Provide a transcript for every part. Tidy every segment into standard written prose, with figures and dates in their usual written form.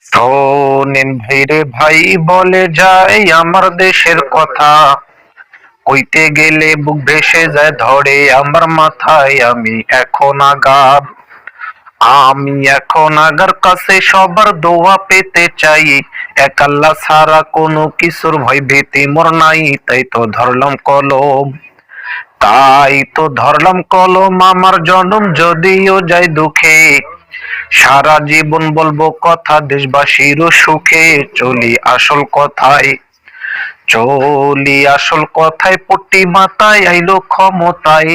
শোনেন ভাইরে ভাই, বলে যায় আমার দেশের কথা, কইতে গেলে বুক ভেসে যায় ধরে আমার মাথায়। আমি এখন আগার কাছে সবার দোয়া পেতে চাই। এক আল্লাহ ছাড়া কোনো কিছুর ভয় ভীতি মোর নাই। তাই তো ধরলাম কলম আমার জনম যদিও যায় দুঃখে। সারা জীবন বলবো কথা দেশবাসীর সুখে। চলি আসল কথায় পট্টি মাথায় আইলো ক্ষমতায়।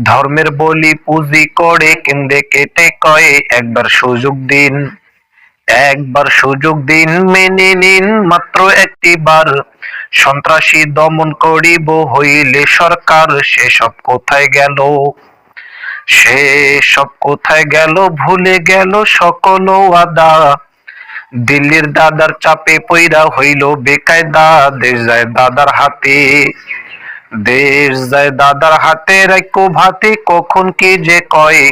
ধর্মের বলি পুঁজি করে কেন্দ্রে কেটে কয় একবার সুযোগ দিন মেনে নিন মাত্র একটিবার। সন্ত্রাসী দমন করিব হইলে সরকার। সেসব কোথায় গেল ভুলে গেল সকল ওয়াদা। দিল্লির দাদার চাপে পইরা হইল বেকায়দা। দেশ যায় দাদার হাতে রাইকো ভাতে কখন কি যে কয়।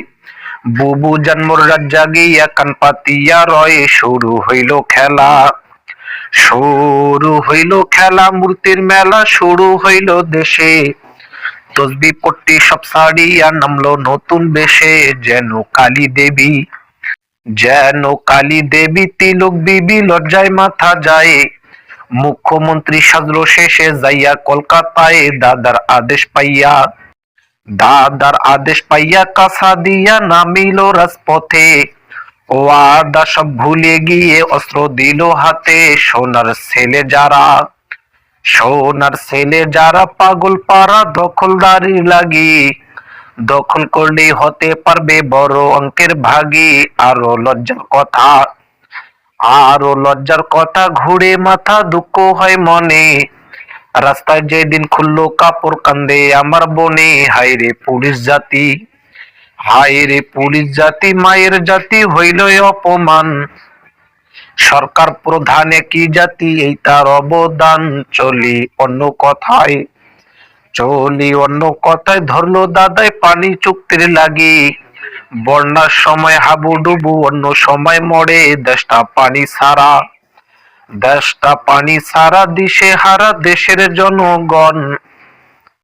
বুবু জন্মর রাত জাগিয়া কান পাতিয়া রয়। শুরু হইল খেলা মূর্তির মেলা শুরু হইল দেশে। তসবি পট্টি সব ছাড়িয়া নামলো নতুন বেশে। যেন কালী দেবী তিলক বিবি লজ্জায় মাথা যায়। মুখ্যমন্ত্রী সাজলো শেষে যাইয়া কলকাতায়। দাদার আদেশ পাইয়া কাছা দিয়া নামিল রাজপথে। ওয়াদা সব ভুলে গিয়ে অস্ত্র দিল হাতে। সোনার ছেলে যারা পাগল পাড়া দখলদারি লাগি। দখল করলেই হতে পারবে বড় অঙ্কের ভাগী। আরো লজ্জার কথা ঘুরে মাথা দুঃখ হয় মনে। রাস্তায় যেদিন খুললো কাপড় কান্দে আমার বনে। হায়রে পুলিশ জাতি মায়ের জাতি হইল অপমান। সরকার প্রধানে কি জাতি এই তার অবদান। চলি অন্য কথায় ধরলো দাদাই পানি চুক্তির লাগি। বন্যার সময় হাবুডুবু অন্য সময় মরে। দেশটা পানি ছাড়া দিশেহারা দেশের জনগণ।